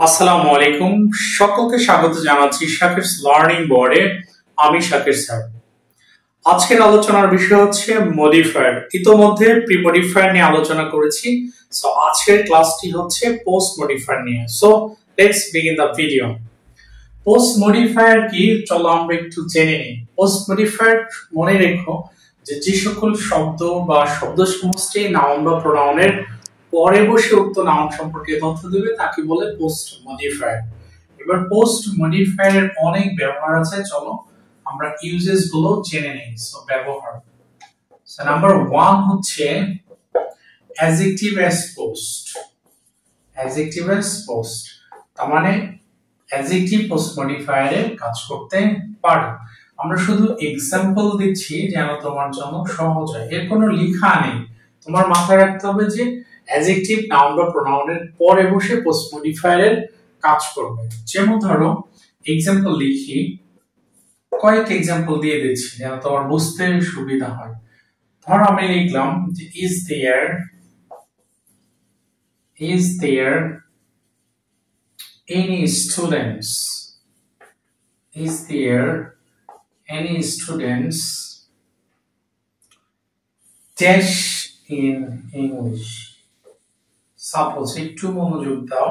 আসসালামু আলাইকুম, সকলকে স্বাগত জানাচ্ছি শাকিরস লার্নিং বোর্ডে। আমি শাকির স্যার। আজকের আলোচনার বিষয় হচ্ছে মডিফায়ার। ইতোমধ্যে প্রি মডিফায়ার নিয়ে আলোচনা করেছি। সো আজকের ক্লাসটি হচ্ছে পোস্ট মডিফায়ার নিয়ে। So let's begin the video. Post modifier কি, চলো আমরা একটু জেনে নিই। পোস্ট মডিফায়ার মনে রেখো যে সকল শব্দ বা শব্দ সমষ্টি নাউন বা প্রোনাউনের পরে বসে উক্ত নাউন সম্পর্কে তথ্য দেবে তাকে বলে পোস্ট মডিফায়ার। এবার পোস্ট মডিফায়ারের অনেক ব্যবহার আছে, চলো আমরা ইউজেস গুলো জেনে নেই। সো ব্যবহার, সো নাম্বার 1 হচ্ছে adjective as post. Adjective as post তার মানে অ্যাডজেক্টিভ পোস্ট মডিফায়ারে কাজ করতে পারে। আমরা শুধু এক্সাম্পল দিচ্ছি যেন তোমার জন্য সহজ হয়, এর কোনো লেখা নেই। তোমার মাথায় রাখতে হবে যে অ্যাডজেক্টিভ নাউন বা প্রোনাউনের পরে বসে পোস্ট মডিফায়ারের কাজ করবে। যেমন ধরো এক্সাম্পল লিখি, কয়েক এক্সাম্পল দিয়ে দিচ্ছি যেন তোমার বুঝতে সুবিধা হয়। ধরো আমি লিখলাম যে is there any students dash in English? Suppose একটু মনোযোগ দাও,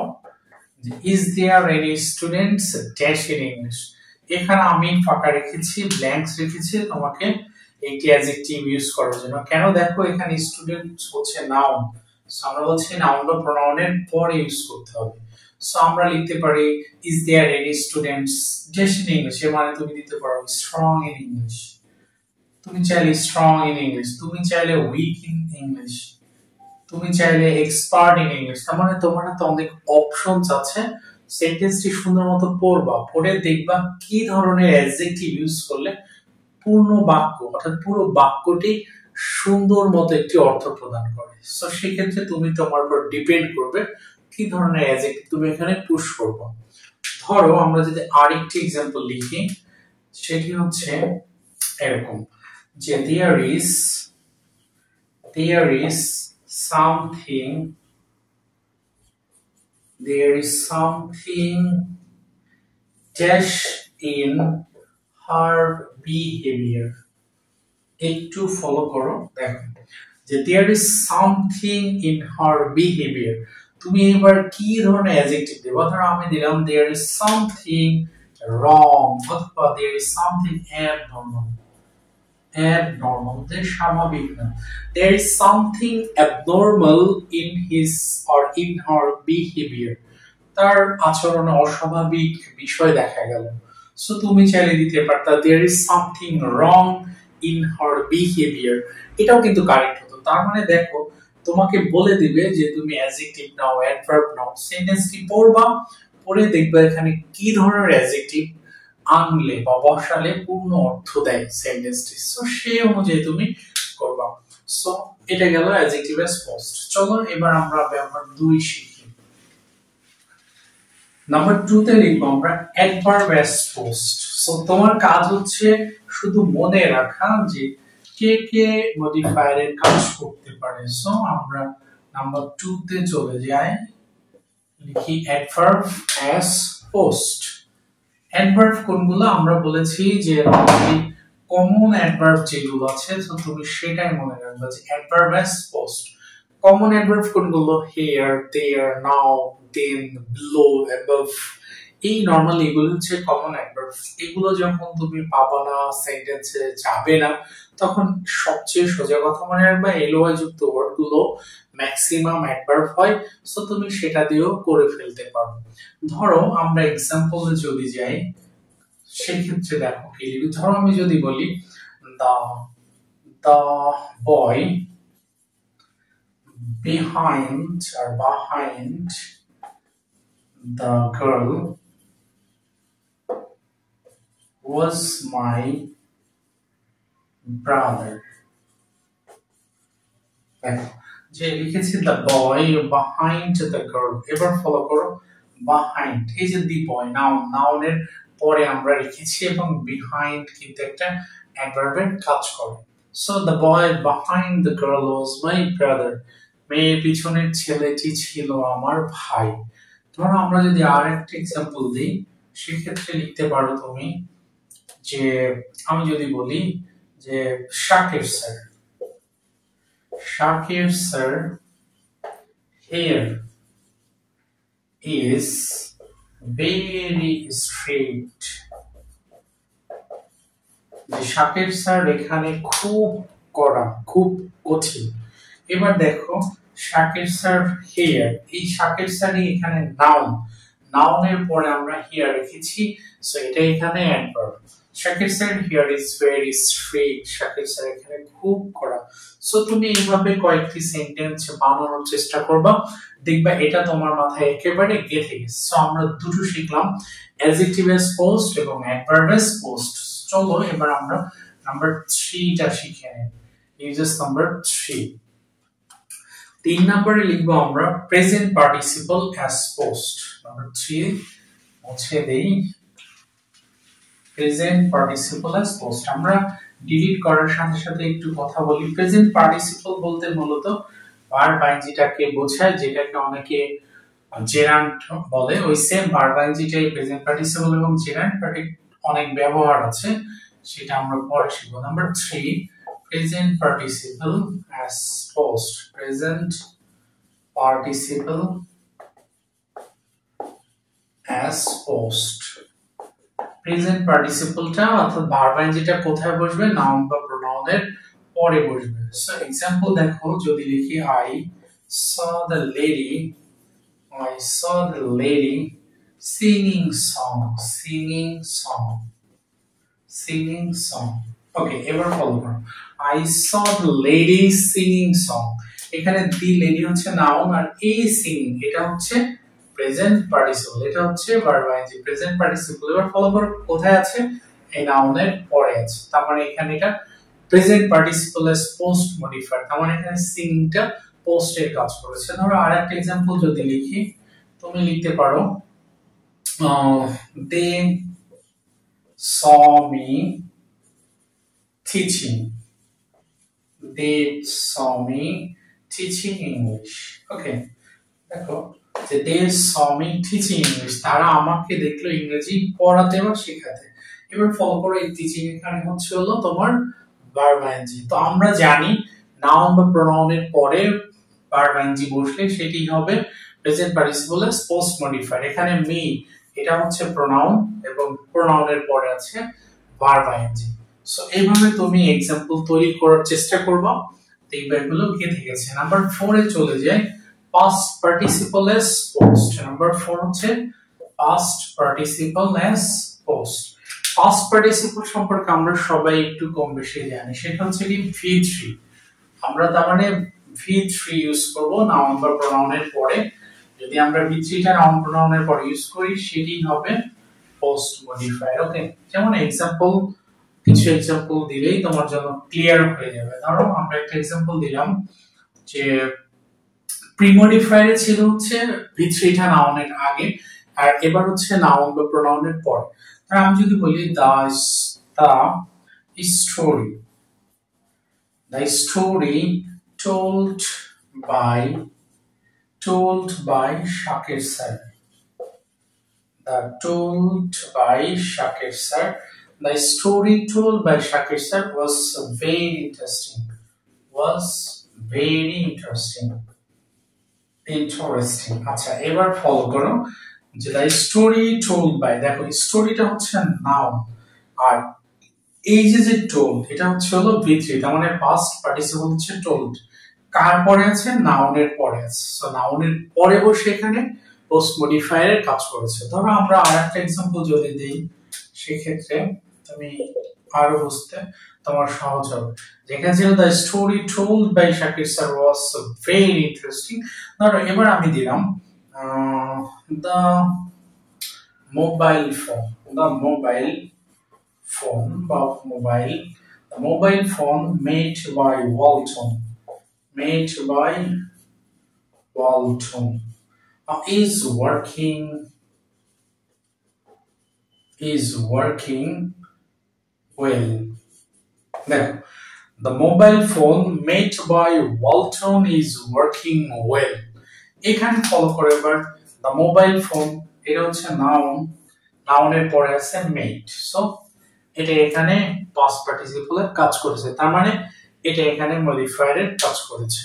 is there any students dash in English? এখানে আমি ফাঁকা রেখেছি, ব্ল্যাঙ্কস রেখেছি তোমাকে একটি অ্যাডজেক্টিভ ইউজ করার জন্য। কেন দেখো এখানে স্টুডেন্টস হচ্ছে নাউন, সো আমরা বলছি নাউন বা প্রোনাউনের পরে ইউজ করতে হবে। সো আমরা লিখতে পারি is there any students dash in English, এর মানে তুমি দিতে পারো strong in English, তুমি চাইলে strong in English, তুমি চাইলে weak in English, তুমি চাইলে এক্সপার্ট ইন ইংলিশ। তার মানে তোমার হাতে অনেক অপশনস আছে। সেন্টেন্সটি সুন্দর মতো পড়বা, পড়ে দেখবা কি ধরনের অ্যাডজেক্টিভ ইউজ করলে পূর্ণ বাক্য অর্থাৎ পুরো বাক্যটি সুন্দর মতো একটি অর্থ প্রদান করে। সো সেক্ষেত্রে তুমি তোমার উপর ডিপেন্ড করবে কি ধরনের অ্যাডজেক্টিভ তুমি এখানে পুশ করবে। ধরো আমরা যদি আরেকটি एग्जांपल লিখি, সেটি হচ্ছে এরকম যে there is something dash in her behavior. একটু ফলো করো, দেখো যে there is something in her behavior, তুমি এবার কি ধরনের অ্যাডজেক্টিভ দেবা। ধরো আমি দিলাম there is something wrong অথবা there is something abnormal, যে স্বাভাবিক না। there is something abnormal in his or in her behavior, তার আচরণে অস্বাভাবিক বিষয় দেখা গেল। সো তুমি চাইলে দিতে পারতা there is something wrong in her behavior, এটাও কিন্তু কারেক্ট হতো। তার মানে দেখো তোমাকে বলে দিবে যে তুমি অ্যাডজেক্টিভ নাও, অ্যাডভার্ব নাও, সেন্টেন্সটি পড়বা, পড়ে দেখবে এখানে কি ধরনের অ্যাডজেক্টিভ আনলে বা বসালে পূর্ণ অর্থ দেয় সেন্টেন্সটি। সো সেই অনুযায়ী তুমি করবা। সো এটা গেল অ্যাডজেক্টিভ অ্যাজ পোস্ট। চলো এবার আমরা ব্যবহার 2 শিখি। নাম্বার 2 তে লিখব আমরা অ্যাডভার্ব অ্যাজ পোস্ট। সো তোমার কাজ হচ্ছে শুধু মনে রাখা যে কে কে মডিফায়ারের কাজ করতে পারে। সো আমরা নাম্বার 2 তে চলে যাই, লিখি অ্যাডভার্ব অ্যাজ পোস্ট। অ্যাডভার্ব কোনগুলো আমরা বলেছি যে কমন অ্যাডভার্ব যেগুলো আছে, তো তুমি সেটাই মনে রাখবে যে adverb as post. Common adverb কোনগুলো? here, there, now, then, below, above, এই নরমালি এগুলো হচ্ছে কমন অ্যাডভার্ব। এগুলো যখন তুমি পাবা না, সেন্টেন্সে যাবে না, তখন সবচেয়ে সোজা কথা মনে রাখবে এলওয়াই যুক্ত ওয়ার্ডগুলো ম্যাক্সিমাম অ্যাডভার্ব হয়। সো তুমি সেটা দিয়েও করে ফেলতে পারো। ধরো আমরা এক্সাম্পলে যদি যাই, সেক্ষেত্রে দেখো কি লিখি। ধরো আমি যদি বলি the boy behind the girl was my brother. দেখো যে লিখেছি the boy behind the girl, এবার ফলো করো behind, এই যে the boy নাউনের পরে আমরা লিখেছি এবং behind কিন্তু একটা অ্যাডভার্বের কাজ করে। so the boy behind the girl was my brother, মেয়ের পিছনের ছেলেটি ছিল আমার ভাই। ধরো আমরা যদি আর একটা এক্সাম্পল দিই, সেক্ষেত্রে লিখতে পারো তুমি যে, আমি যদি বলি যে Shakir sir here is very strict, যে শাকির স্যার এখানে খুব কড়া, খুব কঠিন। এবার দেখো শাকির স্যার হিয়ার, এই শাকির স্যারই এখানে নাউন, নাউনের পরে আমরা হিয়ার রেখেছি, সো এটা এখানে adverb. Shakir sir here is very strict, Shakir sir এখানে খুব কড়া। সো তুমি এইভাবে কয়েকটি সেন্টেন্স বানানোর চেষ্টা করবা, দেখবা এটা তোমার মাথায় একেবারে গেঁথে গেছে। সো আমরা দুটো শিখলাম, অ্যাডজেক্টিভ এস পোস্ট এবং অ্যাডভার্ব এস পোস্ট। চলো এবার আমরা নাম্বার 3 টা শিখে নেই। ইউজেস নাম্বার 3, 3 নম্বরে লিখবো আমরা present participle as post. Number 3 মুছে দেই, প্রেজেন্ট পার্টিসিপল অ্যাজ পোস্ট। আমরা ডিলিট করার সাথে সাথে একটু কথা বলি। প্রেজেন্ট পার্টিসিপল বলতে মূলত ভার্ব আইএনজিটাকে বোঝায়, যেটাকে অনেকে জেরান্ড বলে, ওই সেম ভার্ব আইএনজিটাই প্রেজেন্ট পার্টিসিপল, এবং জেরান্ড অনেক ব্যবহার আছে, সেটা আমরা পরে শিখব। Number 3, present participle as post, present participle as post। Present পার্টিসিপলটা অর্থাৎ ভার্ব আইএনজিটা কোথায় বসবে? নাউন বা প্রোনাউনের পরে বসবে। সো एग्जांपल দেখো, যদি লিখি I saw the lady singing song। ওকে, এবার ফলো করো, I saw the lady singing song। এখানে the lady হচ্ছে নাউন, আর এই singing এটা হচ্ছে প্রেজেন্ট পার্টিসিপল, এটা হচ্ছে ভার্ব আইএনজি প্রেজেন্ট পার্টিসিপল। এবার ফলো করো, কোথায় আছে? এই নাউনের পরে আছে, তার মানে এখানে এটা present participle S post modifier, তার মানে এখানে সিংটা পোস্টের কাজ করেছে। ধরো আরেকটা एग्जांपल যদি লিখি, তুমি লিখতে পারো they saw me teaching English। ওকে, দেখো যে they saw me teaching English, তারা আমাকে দেখলো ইংরেজি পড়াতে বা শেখাতে। এবার ফলো করো, এই টিচিং এখানে হচ্ছে হলো তোমার ভার্ব আইএনজি। তো আমরা জানি নাউন বা প্রোনাউনের পরে ভার্ব আইএনজি বসলে সেটি হবে present participle S post modifier. এখানে মি এটা হচ্ছে প্রোনাউন, এবং প্রোনাউনের পরে আছে ভার্ব আইএনজি। সো এইভাবে তুমি एग्जांपल তৈরি করার চেষ্টা করবা, দেখবে এগুলো গেঁথে গেছে। নাম্বার 4 এ চলে যাই, past participle as post। Number 4 হচ্ছে past participle as post। past participle সম্পর্কে আমরা সবাই একটু কম বেশি জানি, সেটা হচ্ছে কি V3। আমরা তার মানে V3 ইউজ করব নাউন বা প্রোনাউনের পরে। যদি আমরা V3 টা নাউন প্রোনাউনের পরে ইউজ করি, সেটি হবে পোস্ট মডিফায়ার। ওকে, যেমন एग्जांपल, কিছু एग्जांपल দিলেই তোমার জন্য ক্লিয়ার হয়ে যাবে। ধরো আমরা একটা एग्जांपल দিলাম যে প্রিমডিফায়ারে ছিল হচ্ছে V3 টা নাউনের আগে, আর এবার হচ্ছে নাউন বা প্রোনাউনের পরে। তাহলে আমি যদি বলি the story told by Shakir sir, the story told by Shakir sir was very interesting, আচ্ছা এবার ফলো করো যে the story told by, দেখো স্টোরিটা হচ্ছে নাউন, আর এই যে told এটা হচ্ছে হলো V3, তার মানে past participle হচ্ছে told, কার পরে আছে? নাউনের পরে আছে। সো নাউনের পরে বসে এখানে পোস্ট মডিফায়ারের কাজ করেছে। ধরো আমরা আরেকটা एग्जांपल যদি দেই, সেক্ষেত্রে তুমি আরো বুঝতে তোমার সহজ হবে। যেখানে ছিল the story told by Shakir sir was very interesting। ধরো এবার আমি দিলাম the mobile phone made by Walton is working well। দেখো the mobile phone made by Walton is working well, এখানে ফলো করে এবার দ্য মোবাইল ফোন, এটা হচ্ছে নাউন, নাউনের পরে আছে মেড। সো এটা এখানে পাস্ট পার্টিসিপলের কাজ করেছে, তার মানে এটা এখানে মডিফায়ারের কাজ করেছে।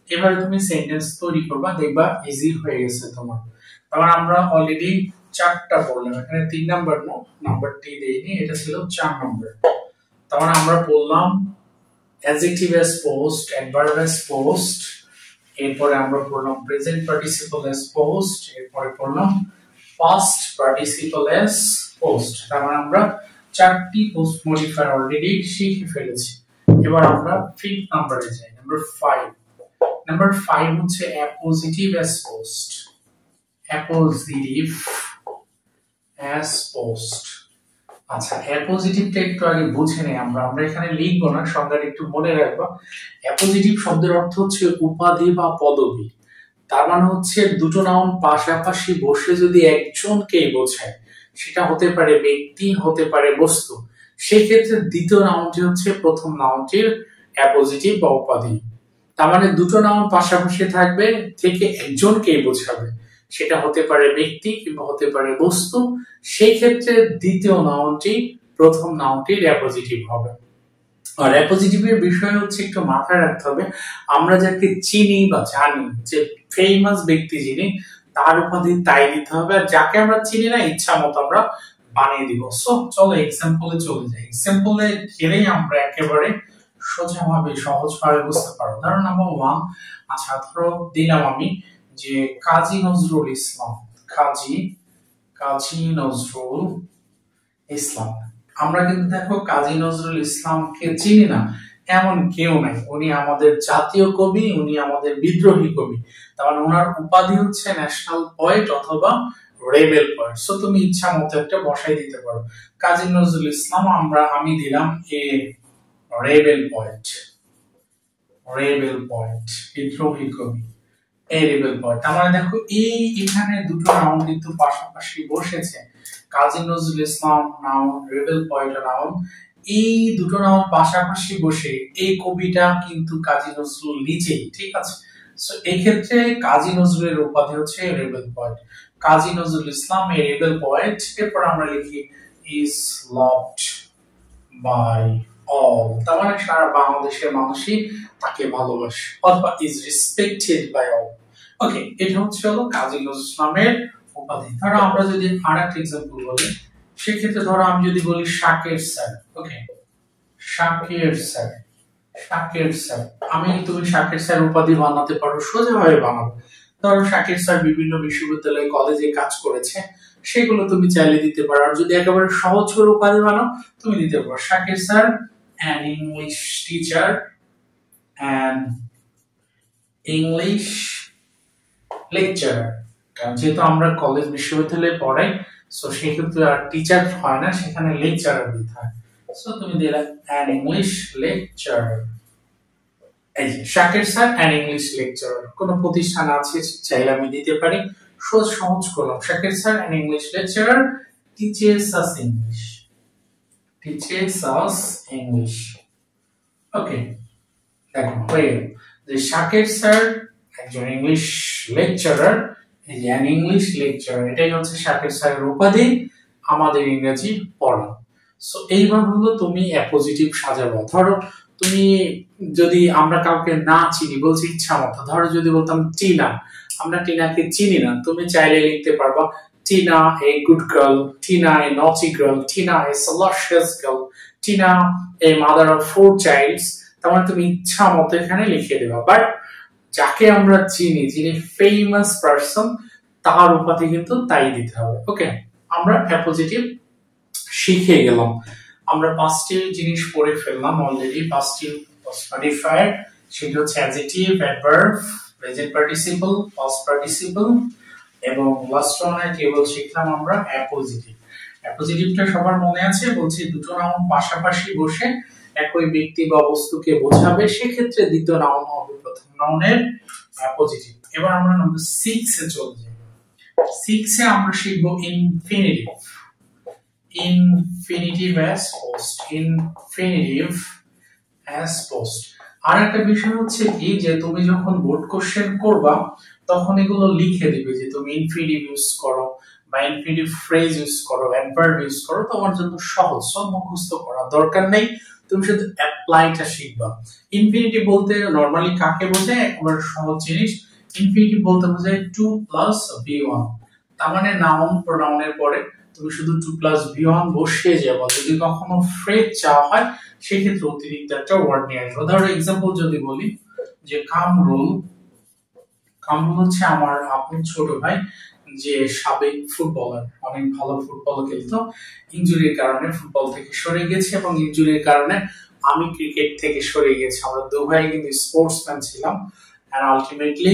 এবারে তুমি সেন্টেন্স তৈরি করবা, দেখবা ইজি হয়ে গেছে তোমার। তারপর আমরা অলরেডি 4টা পড়লাম, এখানে 3 নাম্বার নো, নাম্বারটি দেইনি, এটা ছিল 4 নাম্বার। তারপর আমরা পড়লাম adjective as post, adverb as post, এরপরে আমরা পড়লাম প্রেজেন্ট পার্টিসিপল অ্যাজ পোস্ট, এরপরে পড়লাম পাস্ট পার্টিসিপল অ্যাজ পোস্ট। তার মানে আমরা 4টি পোস্ট মডিফায়ার অলরেডি শিখে ফেলেছি। এবার আমরা 5th নাম্বারে যাই, নাম্বার 5। নাম্বার 5 হচ্ছে appositive as post, appositive as post. আচ্ছা, অ্যাপোজিটিভটা একটু আগে বুঝে নেই আমরা এখানে লিখবো না, সংজ্ঞাটা একটু মনে রাখবা। অ্যাপোজিটিভ শব্দের অর্থ হচ্ছে উপাধি বা পদবি। তার মানে হচ্ছে দুটো নাউন পাশাপাশি বসে যদি একজনকেই বোঝায়, সেটা হতে পারে ব্যক্তি, হতে পারে বস্তু, সেই ক্ষেত্রে দ্বিতীয় নাউনটি হচ্ছে প্রথম নাউনটির অ্যাপোজিটিভ বা উপাধি। তার মানে দুটো নাউন পাশাপাশি থাকবে, থেকে একজনকেই বোঝাবে, সেটা হতে পারে ব্যক্তি কিংবা হতে পারে বস্তু, সেই ক্ষেত্রে দ্বিতীয় নাউনটি প্রথম নাউনটির অ্যাপোজিটিভ হবে। আর অ্যাপোজিটিভের বিষয় হচ্ছে একটু মাথায় রাখতে হবে, আমরা যাকে চিনি বা জানি, যে ফেমাস ব্যক্তি যিনি, তার উপাধি তাই দিতে হবে, আর যাকে আমরা চিনি না ইচ্ছা মতো আমরা বানিয়ে দিব। সো চলো এক্সাম্পলে চলে যাই। এক্সাম্পলে গেলেই আমরা একেবারে সোজাভাবে সহজভাবে বুঝতে পারবো। ধরো নাম্বার 1, আচ্ছা ধরো দিলাম আমি যে কাজী নজরুল ইসলাম, কাজী নজরুল ইসলাম। আমরা কিন্তু দেখো কাজী নজরুল ইসলামকে চিনি না এমন কেউ নাই, উনি আমাদের জাতীয় কবি, উনি আমাদের বিদ্রোহী কবি। তার মানে ওনার উপাধি হচ্ছে ন্যাশনাল পোয়েট অথবা রেবেল পোয়েট। সো তুমি ইচ্ছা মতো একটা বসাই দিতে পারো, কাজী নজরুল ইসলাম আমি দিলাম এ রেবেল পোয়েট, বিদ্রোহী কবি, এ রেবেল পোয়েট। তার মানে দেখো এখানে দুটো নাউন কিন্তু পাশাপাশি বসেছে, Kazi Nazrul Islam noun, rebel poet noun. এই দুটো নাউন পাশাপাশি বসে এই কবিটা কিন্তু কাজী নজরুল নিজেই, ঠিক আছে। সো এই ক্ষেত্রে কাজী নজরুলের উপাধি হচ্ছে রেবেল পোয়েট, কাজী নজরুল ইসলাম এ রেবেল পোয়েট। এরপর আমরা লিখি ইজ লাভড বাই অল, তার মানে সারা বাংলাদেশের মানুষই তাকে ভালোবাসে, অথবা ইজ রেসপেক্টেড বাই অল। ওকে, এটা হচ্ছে হলো কাজী নজরুল ইসলামের উপাধি। ধরো আমরা যদি আরেকটা এক্সাম্পল বলি, সেক্ষেত্রে ধরো আমি যদি বলি শাকের স্যার। ওকে, শাকের স্যার, তুমি শাকের স্যার উপাধি বানাতে পারো, সোজাভাবে বানাবো। ধরো শাকের স্যার বিভিন্ন বিশ্ববিদ্যালয় কলেজে কাজ করেছে, সেগুলো তুমি চাইলে দিতে পারো। আর যদি একেবারে সহজ করে উপাধি বানাও, তুমি দিতে পারো শাকের sir an English teacher, an English lecturer। কারণ যেহেতু আমরা কলেজ বিশ্ববিদ্যালয়ে পড়াই, সো সেক্ষেত্রে আর টিচার হয় না, সেখানে লেকচারার দিতে হয়। সো তুমি দিলে an English lecturer। এই যে শাকের স্যার an English lecturer, কোন প্রতিষ্ঠান আছে চাইলে আমি দিতে পারি, সহজ করলাম। শাকের sir an English lecturer teaches us English, ওকে। দেখো হয়ে গেল যে শাকের স্যার একজন English lecturer, an English lecturer, এটাই হচ্ছে শাকের স্যারের উপাধি, আমাদের ইংরেজি পড়া। সো এইভাবে হলো তুমি অ্যাপোজিটিভ সাজাবো। ধরো তুমি যদি আমরা কাউকে না চিনি, বলছি ইচ্ছা মতো, ধরো যদি বলতাম টিনা, আমরা টিনাকে চিনি না, তুমি চাইলে লিখতে পারবা Tina a good girl, Tina a naughty girl, Tina a salacious girl, Tina a mother of 4 childs। তার মানে তুমি ইচ্ছা মতো এখানে লিখে দেবা। বাট যাকে আমরা চিনি, যিনি ফেমাস পারসন, তার উপাধি কিন্তু তাই দিতে হবে। ওকে, আমরা অ্যাপোজিটিভ শিখে গেলাম। আমরা 5টি জিনিস পড়ে ফেললাম অলরেডি, 5টি মডিফায়ার, সেটা হচ্ছে adjective, adverb, present participle, past participle, এবং লাস্ট ওয়ানে কেবল শিখলাম আমরা অ্যাপোজিটিভ। অ্যাপোজিটিভটা সবার মনে আছে, বলছি দুটো নাউন পাশাপাশি বসে একই ব্যক্তি বা বস্তুকে বোঝাবে, সেক্ষেত্রে দ্বিতীয় নাউন হবে প্রথম নাউনের অ্যাপোজিটিভ। এবার আমরা নাম্বার 6 এ চলে যাই। 6 এ আমরা শিখব ইনফিনিটিভ, ইনফিনিটিভ অ্যাজ পোস্ট। আর একটা বিষয় হচ্ছে কি, যে তুমি যখন বোর্ড কোশ্চেন করবা, তখন এগুলো লিখে দিবে যে তুমি ইনফিনিটিভ ইউজ করো বা ইনফিনিটিভ ফ্রেজ ইউজ করো, অ্যাডভার্ব ইউজ করো, তোমার জন্য সহজ, সব মুখস্থ করার দরকার নেই, তুমি শুধু অ্যাপ্লাইটা শিখবা। ইনফিনিটিভ বলতে নরমালি কাকে বোঝায়? একেবারে সহজ জিনিস। ইনফিনিটিভ বলতে বোঝায় 2 + V1, তার মানে নাউন প্রোনাউনের পরে তুমি শুধু 2 + V1 বসিয়ে যাবে। যদি কখনো ফ্রেজ চাওয়া হয় সেই ক্ষেত্রে অতিরিক্ত একটা ওয়ার্ড নিয়ে আসবে। ধরো এক্সাম্পল যদি বলি যে কামরুল, কামরুল হচ্ছে আমার আপন ছোট ভাই, যে সাবেক ফুটবলার, অনেক ভালো ফুটবল খেলতো, ইনজুরির কারণে ফুটবল থেকে সরে গেছে এবং ইনজুরির কারণে আমি ক্রিকেট থেকে সরে গেছি। আমরা দু ভাই কিন্তু স্পোর্টসম্যান ছিলাম, আর আলটিমেটলি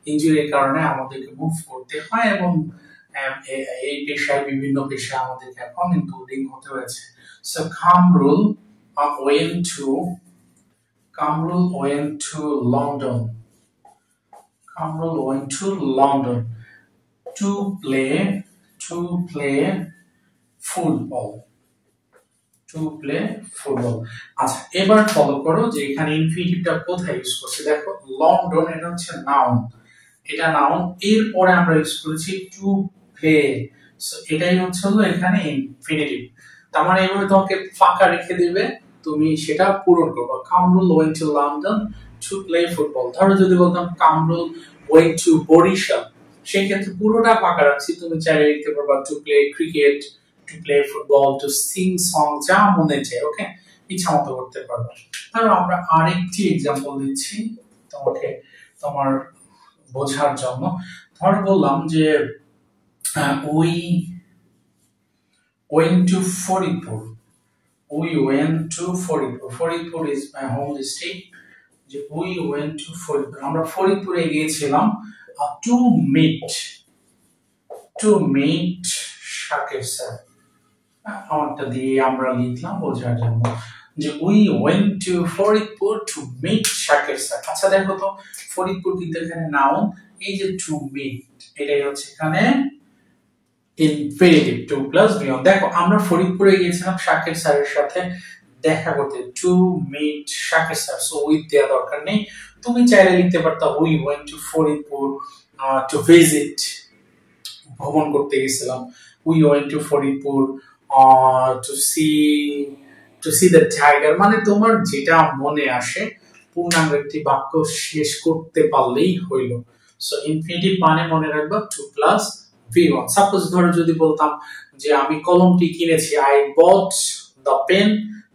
ইনজুরির কারণে আমাদেরকে মুভ করতে হয় এবং এই পেশায়, বিভিন্ন পেশায় আমাদেরকে এখন ইনক্লুডিং হতে হয়েছে। So Kamrul went to London. Kamrul went to London to play football. আচ্ছা, এবার ফলো করো যে এখানে ইনফিনিটিভটা কোথায় ইউজ করছি। দেখো লন্ডন, এটা হচ্ছে নাউন, এটা নাউন, এরপরে আমরা ইউজ করেছি টু প্লে, সো এটাই হচ্ছে হলো এখানে ইনফিনিটিভ। তার মানে এইভাবে তোমাকে ফাঁকা রেখে দিবে, তুমি সেটা পূরণ করবে। Kamrul went to London to play football। ধরো যদি বলতাম কামরুল went to বরিশাল, সেই ক্ষেত্রে পুরোটা ফাঁকা রাখছি, তুমি চাইলে লিখতে পারবা to play cricket, to play football, to sing song, যা মনে চায়, ওকে, ইচ্ছা মতো করতে পারবে। ধরো আমরা আরেকটি এক্সাম্পল দিচ্ছি তোমাকে, তোমার বোঝার জন্য। ধরো বললাম যে we went to Faridpur, Faridpur is my home district, যে we went to ফরিদপুর, আমরা ফরিদপুরে গিয়েছিলাম to meet শাকির স্যার। আমারটা দিয়ে আমরা লিখলাম বোঝার জন্য যে we went to Faridpur to meet Shakir sir. আচ্ছা দেখো তো, ফরিদপুর কিন্তু এখানে নাউন, এই যে to meet, এটাই হচ্ছে এখানে ইনফিনিটিভ 2 + V1। দেখো আমরা ফরিদপুরে গিয়েছিলাম শাকির স্যারের সাথে দেখা করতে, to meet Shakir sir, so with দেওয়া দরকার নেই, তুমি চাইলে লিখতে পারতা we went to Faridpur to visit, ভ্রমণ করতে গেছিলাম, we went to Faridpur to see the tiger। মানে তোমার যেটা মনে আসে পূর্ণাঙ্গ একটি বাক্য শেষ করতে পারলেই হইল। সো ইনফিনিটিভ মানে মনে রাখবা 2 + V1। সাপোজ ধরো যদি বলতাম যে আমি কলমটি কিনেছি, I bought the pen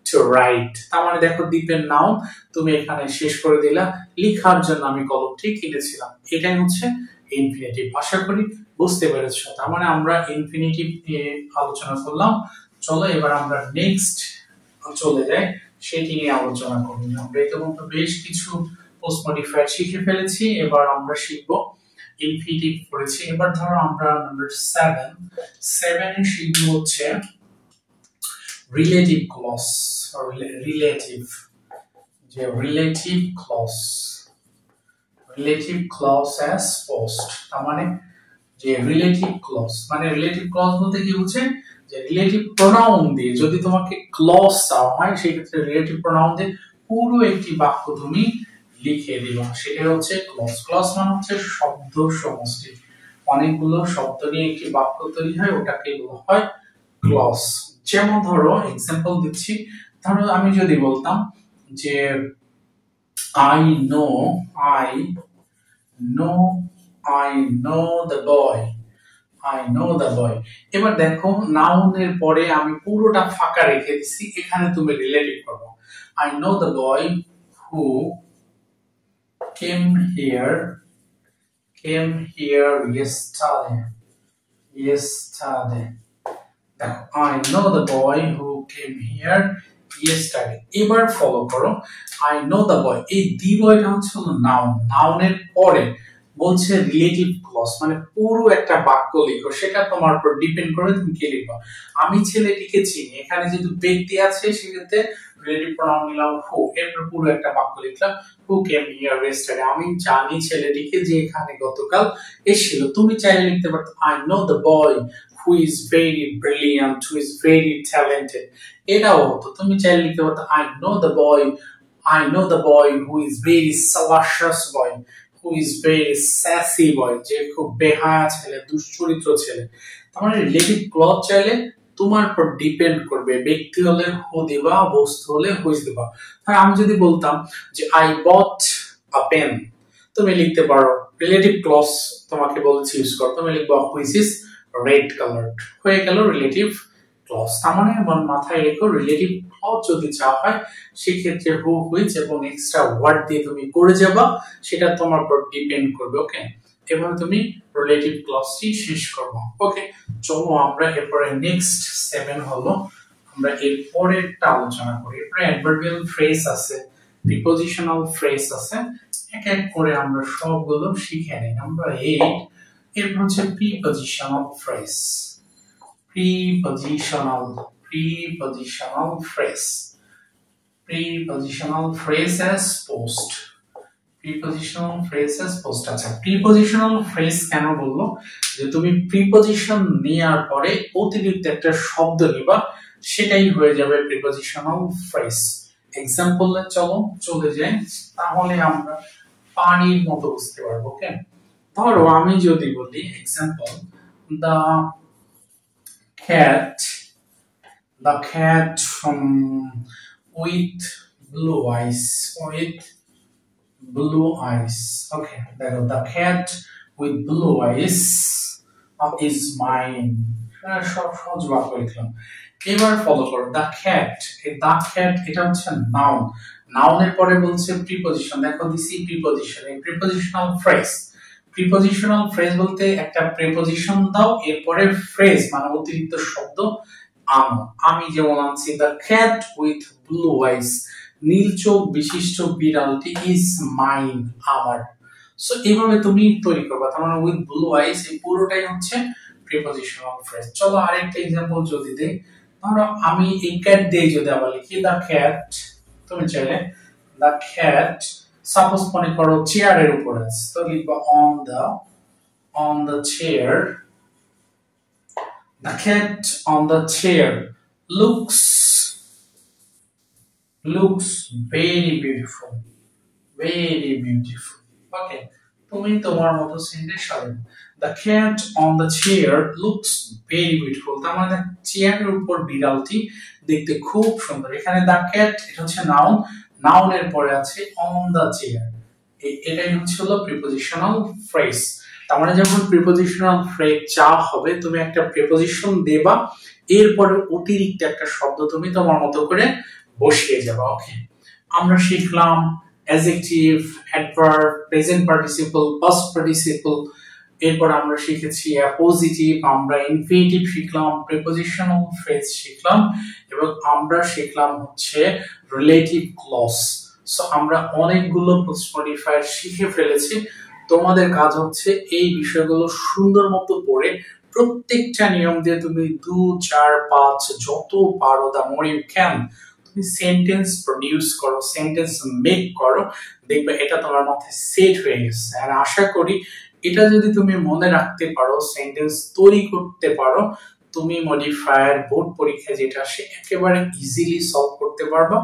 to write, তার মানে দেখো দ্বীপের নাউন তুমি এখানে শেষ করে দিলা, লেখার জন্য আমি কলমটি কিনেছিলাম, এটাই হচ্ছে ইনফিনিটিভ। আশা করি বুঝতে পেরেছো। তার মানে আমরা ইনফিনিটিভ নিয়ে আলোচনা করলাম। চলো এবার আমরা নেক্সট চলে যাই, সেটি নিয়ে আলোচনা করব। আমরা ইতিমধ্যে বেশ কিছু পোস্ট মডিফায়ার শিখে ফেলেছি, এবার আমরা শিখবো ইনফিনিটিভ করেছি। এবার ধরো আমরা নাম্বার 7 এ শিখবো হচ্ছে relative clause, relative clause as post. তার মানে যে রিলেটিভ ক্লজ বলতে কি হচ্ছে যে রিলেটিভ প্রোনাউন দিয়ে যদি তোমাকে ক্লজ চাওয়া হয়, সেই ক্ষেত্রে রিলেটিভ প্রোনাউন দিয়ে পুরো একটি বাক্য তুমি লিখে দিবা, সেটা হচ্ছে ক্লজ। ক্লজ মানে হচ্ছে শব্দ সমষ্টি, অনেকগুলো শব্দ নিয়ে একটি বাক্য তৈরি হয়, ওটাকে বলা হয় ক্লজ। যেমন ধরো এক্সাম্পল দিচ্ছি, ধরো আমি যদি বলতাম যে I know the boy। এবার দেখো নাউনের পরে আমি পুরোটা ফাঁকা রেখে দিছি, এখানে তুমি রিলেটিভ করবে। I know the boy who came here yesterday। দেখো I know the boy who came here yesterday। এবার ফলো করো I know the boy, এই the boyটা হচ্ছে নাউনের পরে বলছে রিলেটিভ ক্লজ, মানে পুরো একটা বাক্য লিখো, সেটা তোমার উপর ডিপেন্ড করে তুমি কি লিখবা। আমি ছেলেটিকে চিনি, এখানে যেহেতু ব্যক্তি আছে সেক্ষেত্রে রিলেটিভ প্রোনাউন নিলাম হু, এরপর পুরো একটা বাক্য লিখলাম হু কেম হিয়ার ইয়েস্টারডে। আমি জানি ছেলেটিকে যে এখানে গতকাল এসেছিল। তুমি চাইলে লিখতে পারতো I know the boy who is very brilliant, who is very talented। এটাও হতো, তুমি চাইলে লিখতে পারতো I know the boy who is very salacious boy, who is very sassy boy, যে খুব বেহায়া ছেলে, দুশ্চরিত্র ছেলে। তার মানে রিলেটিভ ক্লজ চাইলে তোমার উপর ডিপেন্ড করবে, ব্যক্তি হলে হু দিবা, বস্তু হলে হুইজ দিবা। তাই আমি যদি বলতাম যে আই বট আ পেন, তুমি লিখতে পারো রিলেটিভ ক্লজ তোমাকে বলছি ইউজ করো, তুমি লিখবো হুইচ ইজ রেড কালারড, হয়ে গেল রিলেটিভ ক্লজ। তার মানে মাথায় রেখো রিলেটিভ ক্লজ যদি চাওয়া হয় সেক্ষেত্রে হু হুইচ এবং এক্সট্রা ওয়ার্ড দিয়ে তুমি করে যাবা, সেটা তোমার উপর ডিপেন্ড করবে। ওকে, এবার তুমি রিলেটিভ ক্লজটি শেষ করব। ওকে, চলো আমরা এরপরে নেক্সট 7 হলো আমরা এর পরেরটা আলোচনা করি। এরপরে অ্যাডভার্বিয়াল ফ্রেজ আছে, প্রিপজিশনাল ফ্রেজ আছে, এক এক করে আমরা সবগুলো শিখে নিই। নাম্বার 8 এরপর হচ্ছে prepositional phrase. prepositional phrase, prepositional phrase as post, prepositional phrase as post। আচ্ছা, prepositional phrase কেন বললো? যে তুমি preposition নেওয়ার পরে অতিরিক্ত একটা শব্দ নিবা, সেটাই হয়ে যাবে prepositional phrase। এক্সাম্পল চলে যাই, তাহলে আমরা পানির মতো বুঝতে পারবো। ওকে, ধরো আমি যদি বলি example, the cat with blue eyes, okay, the cat with blue eyes is mine। সহজ বাক্য লিখলাম। এবার ফলো করো the cat, এটা হচ্ছে নাউন, নাউনের পরে বলছে প্রিপজিশন। দেখো দিছি প্রিপজিশন, এই প্রিপজিশনাল ফ্রেজ। প্রিপজিশনাল ফ্রেজ বলতে একটা প্রিপজিশন দাও, এরপরে ফ্রেজ মানে অতিরিক্ত শব্দ আনো। আমি যেমন আনছি the cat with blue eyes, নীল চোখ বিশিষ্ট বিড়ালটি is mine, আমার। সো এইভাবে তুমি তৈরি করবে। তার মানে with blue eyes এই পুরোটাই হচ্ছে প্রিপজিশনাল ফ্রেজ। চলো আরেকটা एग्जांपल যদি দেই, ধরো আমি এই ক্যাট দিয়ে যদি আবার লিখি the cat, তুমি চাইলে the cat সাপোজ মনে করো চেয়ারের উপর আছে, তো লিখবা on the chair, the cat on the chair looks very beautiful, okay, তুমি তোমার মতো সেন্টেন্স সাজাও। the cat on the chair looks very beautiful, তার মানে চেয়ারের উপর বিড়ালটি দেখতে খুব সুন্দর। এখানে the cat এটা হচ্ছে নাউন, নাউনের পরে আছে on the chair, এটাই হলো প্রিপজিশনাল ফ্রেজ। তার মানে যখন প্রিপজিশনাল ফ্রেজ চাওয়া হবে, তুমি একটা প্রিপজিশন দেবা, এরপরে অতিরিক্ত একটা শব্দ তুমি তোমার মতো করে বসিয়ে যাবা। ওকে, আমরা শিখলাম adjective, adverb, present participle, past participle, এরপর আমরা শিখেছি অ্যাপোজিটিভ, আমরা ইনফিনিটিভ শিখলাম, প্রিপজিশনাল ফ্রেজ শিখলাম, এবং আমরা শিখলাম হচ্ছে রিলেটিভ ক্লজ। সো আমরা অনেকগুলো পোস্ট মডিফায়ার শিখে ফেলেছি। তোমাদের কাজ হচ্ছে এই বিষয়গুলো সুন্দর মতো পড়ে প্রত্যেকটা নিয়ম দিয়ে তুমি 2, 4, 5 যত পারো দা মোর ইউ ক্যান তুমি সেন্টেন্স প্রডিউস করো, সেন্টেন্স মেক করো, দেখবে এটা তোমার মাথায় সেট হয়ে গেছে। আর আশা করি এটা যদি তুমি মনে রাখতে পারো, সেন্টেন্স তৈরি করতে পারো, তুমি মডিফায়ার বোর্ড পরীক্ষা যেটা আসে একেবারে ইজিলি সলভ করতে পারবা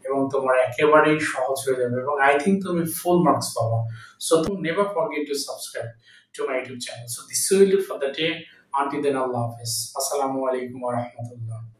এবং তোমার একেবারেই সহজ হয়ে যাবে, এবং আই থিংক তুমি ফুল মার্কস পাবা। সো তুমি never forget to subscribe to my YouTube channel. So this will do for the day. Until then, Allah Hafiz. Assalamu alaikum wa rahmatullah.